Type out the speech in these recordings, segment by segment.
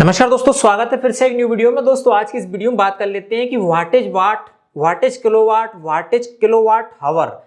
नमस्कार दोस्तों, स्वागत है फिर से एक न्यू वीडियो में। दोस्तों आज की इस वीडियो में बात कर लेते हैं कि wattage watt, wattage kilowatt, wattage kilowatt hour,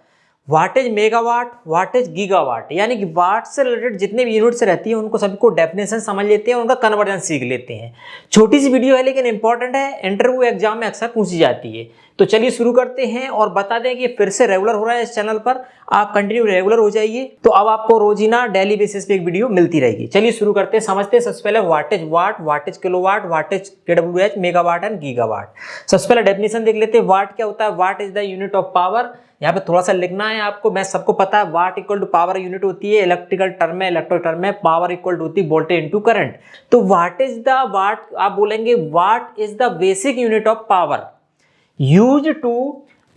wattage megawatt, wattage gigawatt, यानी कि वाट से रिलेटेड जितने भी यूनिट्स रहती हैं उनको सबको डेफिनेशन समझ लेते हैं, उनका कन्वर्जन सीख लेते हैं। छोटी सी वीडियो है लेकिन इंपॉर्टेंट है, इंटरव्यू एग्जाम में अक्सर पूछी जाती है। तो चलिए शुरू करते हैं और बता दें कि फिर से रेगुलर हो रहा है इस चैनल पर, आप कंटिन्यू रेगुलर हो जाइए तो अब आपको रोजीना डेली बेसिस पे एक वीडियो मिलती रहेगी। चलिए शुरू करते हैं, समझते हैं। सबसे पहले wattage watt, wattage kilowatt, wattage KWH, megawatt and gigawatt. सबसे पहले डेफिनेशन देख लेते हैं। वाट क्या होता है? What is the unit of power. यहाँ पे थोड़ा सा लिखना है आपको, मैं सबको पता है। वाट इक्वल टू पावर यूनिट होती है, इलेक्ट्रिकल टर्म में, इलेक्ट्रिकल टर्म में पावर इक्वल टू होती है वोल्टेज इनटू करंट। तो वाट इज द वाट, आप बोलेंगे what is the basic unit of power used to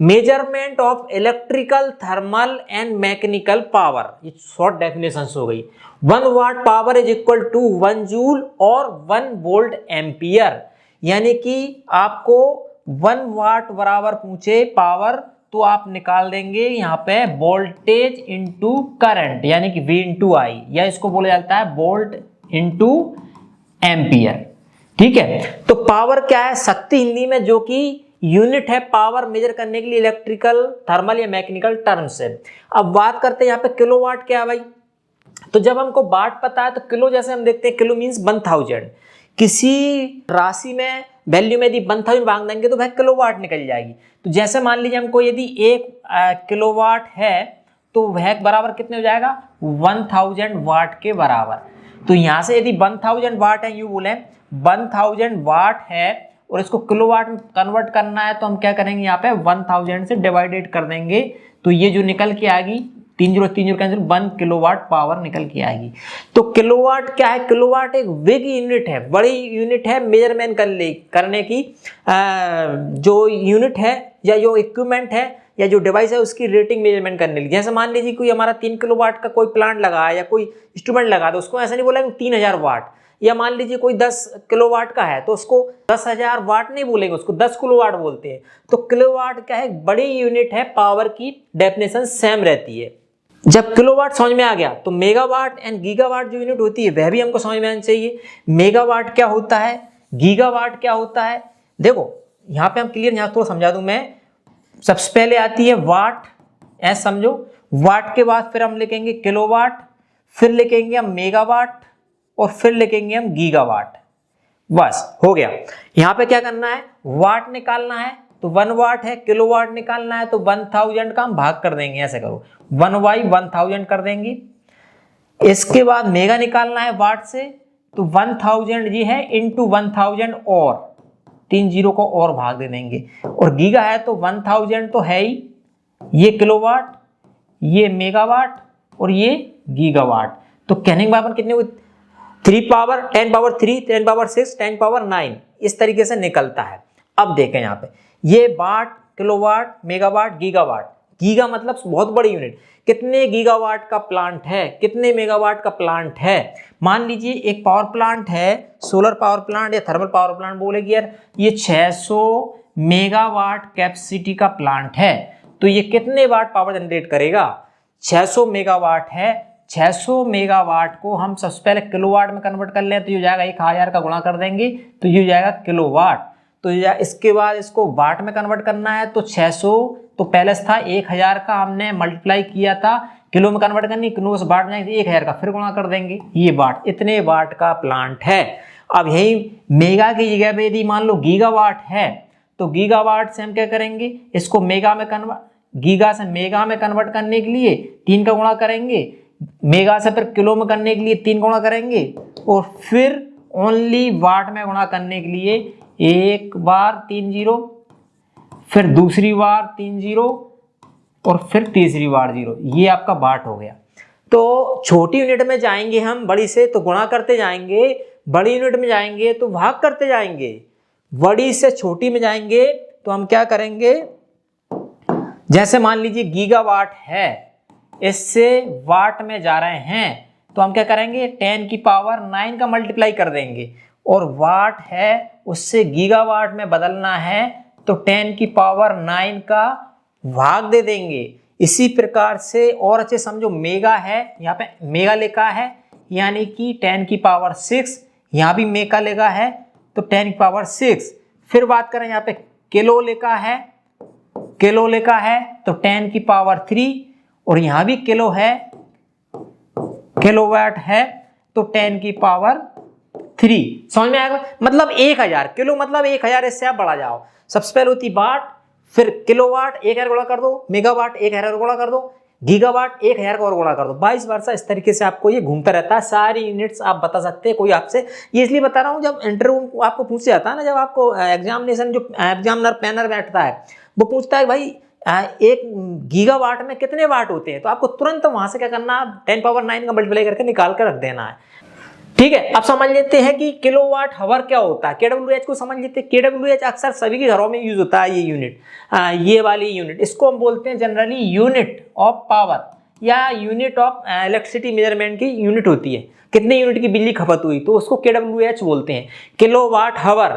measurement of electrical, thermal and mechanical power। ये शॉर्ट डेफिनेशन हो गई। 1 watt power is equal to 1 joule और 1 volt ampere, यानी कि आपको 1 वाट बराबर पूछे पावर तो आप निकाल देंगे यहाँ पे वोल्टेज इंटू करंट, यानी कि V इंटू आई, या इसको बोला जाता है वोल्ट इंटू एम्पियर। ठीक है, तो पावर क्या है? शक्ति हिंदी में, जो कि यूनिट है पावर मेजर करने के लिए इलेक्ट्रिकल, थर्मल या मैकेनिकल टर्म से। अब बात करते हैं यहाँ पे किलोवाट क्या है भाई। तो जब हमको वाट पता है तो किलो, जैसे हम देखते हैं किलो मींस 1000। किसी राशि में वैल्यू में यदि 1000 भाग देंगे तो वह किलोवाट निकल जाएगी। तो जैसे मान लीजिए हमको यदि 1 किलोवाट है तो वह बराबर कितने हो जाएगा? 1000 वाट के बराबर। तो यहाँ से यदि 1000 वाट है, यूं बोले 1000 वाट है और इसको किलोवाट में कन्वर्ट करना है तो हम क्या करेंगे? यहाँ पे 1000 से डिवाइडेड कर देंगे तो ये जो निकल के आएगी 3 0 3 0 कैंसिल, 1 किलोवाट पावर निकल के आएगी। तो किलोवाट क्या है? किलोवाट एक बिग यूनिट है, बड़ी यूनिट है मेजरमेंट करने की। जो यूनिट है या जो इक्विपमेंट है या जो डिवाइस है उसकी रेटिंग मेजरमेंट करने के लिए। जैसे मान लीजिए कोई हमारा 3 किलोवाट का कोई प्लांट लगा है या कोई इंस्ट्रूमेंट लगा, तो उसको ऐसा नहीं बोलेंगे 3000 वाट। या मान लीजिए कोई 10 किलोवाट का है तो उसको 10,000 वाट नहीं बोलेंगे, उसको 10 किलोवाट बोलते हैं। तो किलोवाट क्या है? बड़ी यूनिट है, पावर की डेफिनेशन सेम रहती है। जब किलोवाट समझ में आ गया तो मेगावाट एंड गीगावाट जो यूनिट होती है वह भी हमको समझ में आनी चाहिए। मेगावाट क्या होता है, गीगावाट क्या होता है? देखो यहाँ पे हम क्लियर, यहाँ थोड़ा समझा दूं मैं। सबसे पहले आती है वाट, ऐसा समझो। वाट के बाद फिर हम लिखेंगे किलोवाट, फिर लिखेंगे हम मेगावाट और फिर लिखेंगे हम गीगावाट। बस हो गया। यहां पे क्या करना है? वाट निकालना है तो 1 वाट है, किलोवाट निकालना है तो 1000 का हम भाग कर देंगे, ऐसे करो 1 बाई 1000 कर देंगे। इसके बाद मेगा निकालना है वाट से तो 1000 जी है इंटू 1000 और 3 0 को और भाग दे देंगे। और गीगा है तो 1000 तो है ही, ये किलोवाट, ये मेगावाट और ये गीगावाट। तो कहने के बाद कितने हुए? 3 पावर 10 पावर 3, 10 पावर 6, 10 पावर 9, इस तरीके से निकलता है। अब देखें यहाँ पे, ये वाट, किलोवाट, मेगावाट, गीगावाट। गीगा मतलब बहुत बड़ी यूनिट। कितने गीगावाट का प्लांट है, कितने मेगावाट का प्लांट है? मान लीजिए एक पावर प्लांट है, सोलर पावर प्लांट या थर्मल पावर प्लांट बोलेगी यार, ये 600 मेगावाट कैपेसिटी का प्लांट है, तो ये कितने वाट पावर जनरेट करेगा? 600 मेगावाट है। 600 मेगावाट को हम सबसे पहले किलोवाट में कन्वर्ट कर लें तो ये हो जाएगा 1000 का गुणा कर देंगे तो ये हो जाएगा किलोवाट। तो इसके बाद इसको वाट में कन्वर्ट करना है तो 600 तो पहले था 1000 का, हमने मल्टीप्लाई किया था, किलो में कन्वर्ट करनी, किलो से वाट जाएंगे 1000 का फिर गुणा कर देंगे, ये वाट, इतने वाट का प्लांट है। अब यही मेगा की जगह पे यदि मान लो गीगावाट है तो गीगावाट से हम क्या करेंगे? इसको मेगा में कन्वर्ट, गीगा से मेगा में कन्वर्ट करने के लिए 3 का गुणा करेंगे, मेगा से फिर किलो में करने के लिए 3 गुणा करेंगे और फिर ओनली वाट में गुणा करने के लिए एक बार 3 0, फिर दूसरी बार 3 0 और फिर तीसरी बार 0। ये आपका वाट हो गया। तो छोटी यूनिट में जाएंगे हम, बड़ी से तो गुणा करते जाएंगे, बड़ी यूनिट में जाएंगे तो भाग करते जाएंगे, बड़ी से छोटी में जाएंगे तो हम क्या करेंगे? जैसे मान लीजिए गीगावाट है, इससे वाट में जा रहे हैं तो हम क्या करेंगे? 10 की पावर 9 का मल्टीप्लाई कर देंगे, और वाट है उससे गीगावाट में बदलना है तो 10 की पावर 9 का भाग दे देंगे। इसी प्रकार से और अच्छे समझो, मेगा है, यहाँ पे मेगा लिखा है यानी कि 10 की पावर 6 यहाँ भी मेगा लिखा है तो 10⁶। फिर बात करें यहाँ पे किलो लिखा है, किलो लिखा है तो 10⁻3, और यहाँ भी किलो है, किलोवाट है तो 10⁻3। समझ में आएगा? मतलब 1000 किलो मतलब 1000, इससे आप बढ़ा जाओ। सबसे पहले होती वाट, फिर किलोवाट 1000 गुणा कर दो, मेगावाट 1000 गुणा कर दो, गीगावाट 1000 का और गुणा कर दो, 22 वर्षा। इस तरीके से आपको ये घूमता रहता है, सारी यूनिट्स आप बता सकते हैं। कोई आपसे ये इसलिए बता रहा हूँ, जब इंटरव्यू आपको पूछा जाता है ना, जब आपको एग्जामिनेशन जो एग्जामिनर पैनल बैठता है वो पूछता है भाई 1 गीगावाट में कितने वाट होते हैं, तो आपको तुरंत वहां से क्या करना, 10⁹ का मल्टीप्लाई करके निकाल कर रख देना है। ठीक है, अब समझ लेते हैं कि किलोवाट हावर क्या होता है। केडब्ल्यूएच को समझ लेते हैं। केडब्ल्यूएच अक्सर सभी के घरों में यूज होता है। ये यूनिट, ये वाली यूनिट, इसको हम बोलते हैं जनरली यूनिट ऑफ पावर या यूनिट ऑफ इलेक्ट्रिसिटी मेजरमेंट की यूनिट होती है। कितने यूनिट की बिजली खपत हुई तो उसको केडब्ल्यूएच बोलते हैं। किलोवाट हावर,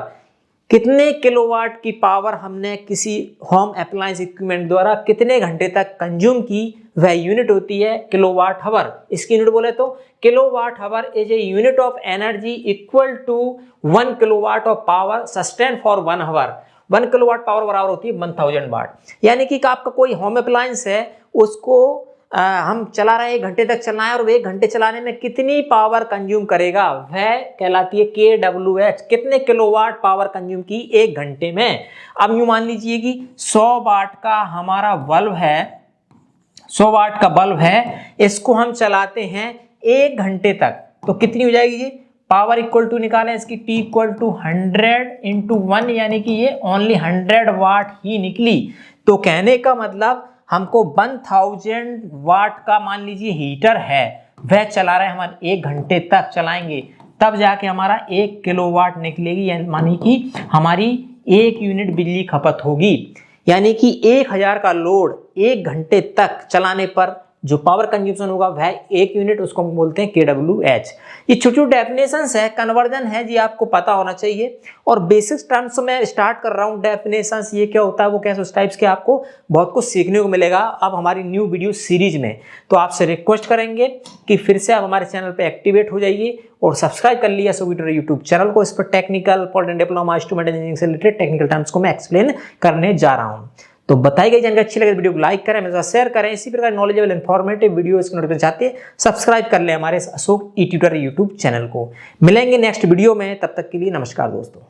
कितने किलोवाट की पावर हमने किसी होम अप्लायंस इक्विपमेंट द्वारा कितने घंटे तक कंज्यूम की, वह यूनिट होती है किलोवाट हावर। इसकी यूनिट बोले तो kilowatt hour is a unit of energy equal to 1 kilowatt of power sustain for 1 hour. 1 kilowatt power बराबर होती है 1000 वाट। यानी कि आपका कोई होम अप्लायंस है, उसको हम चला रहे हैं, 1 घंटे तक चलना है, और 1 घंटे चलाने में कितनी पावर कंज्यूम करेगा, वह कहलाती है KWH। कितने किलोवाट पावर कंज्यूम की 1 घंटे में। अब यूं मान लीजिए कि 100 वाट का हमारा बल्ब है, 100 वाट का बल्ब है, इसको हम चलाते हैं 1 घंटे तक, तो कितनी हो जाएगी ये पावर इक्वल टू निकालें इसकी, P इक्वल टू 100 इंटू 1, यानी कि ये ओनली 100 वाट ही निकली। तो कहने का मतलब हमको 1000 वाट का मान लीजिए हीटर है, वह चला रहे हैं, हमारे 1 घंटे तक चलाएंगे, तब जाके हमारा 1 किलोवाट निकलेगी, यानी मानी कि हमारी 1 यूनिट बिजली खपत होगी। यानी कि 1000 का लोड 1 घंटे तक चलाने पर जो पावर कंज्यूमशन होगा वह 1 यूनिट, उसको हम बोलते हैं KWH। ये छोटी छोटी डेफिनेशंस है, कन्वर्जन है जी, आपको पता होना चाहिए। और बेसिक टर्म्स में स्टार्ट कर रहा हूँ, डेफिनेशंस ये क्या होता है, वो कैसे, उस टाइप्स के आपको बहुत कुछ सीखने को मिलेगा अब हमारी न्यू वीडियो सीरीज में। तो आपसे रिक्वेस्ट करेंगे कि फिर से आप हमारे चैनल पर एक्टिवेट हो जाइए और सब्सक्राइब कर लिया सो यूट्यूब चैनल को। इस पर technical, polytechnic diploma, instrument engineering से रिलेटेड टेक्निकल टर्म्स को मैं एक्सप्लेन करने जा रहा हूँ। तो बताई गई जानकारी अच्छी लगे वीडियो को लाइक करें, मेरे साथ शेयर करें। इसी प्रकार नॉलेजेबल इन्फॉर्मेटिव वीडियो इसको नोटिफिकेशन चाहते हैं, सब्सक्राइब कर ले हमारे अशोक ई ट्यूटर यूट्यूब चैनल को। मिलेंगे नेक्स्ट वीडियो में, तब तक के लिए नमस्कार दोस्तों।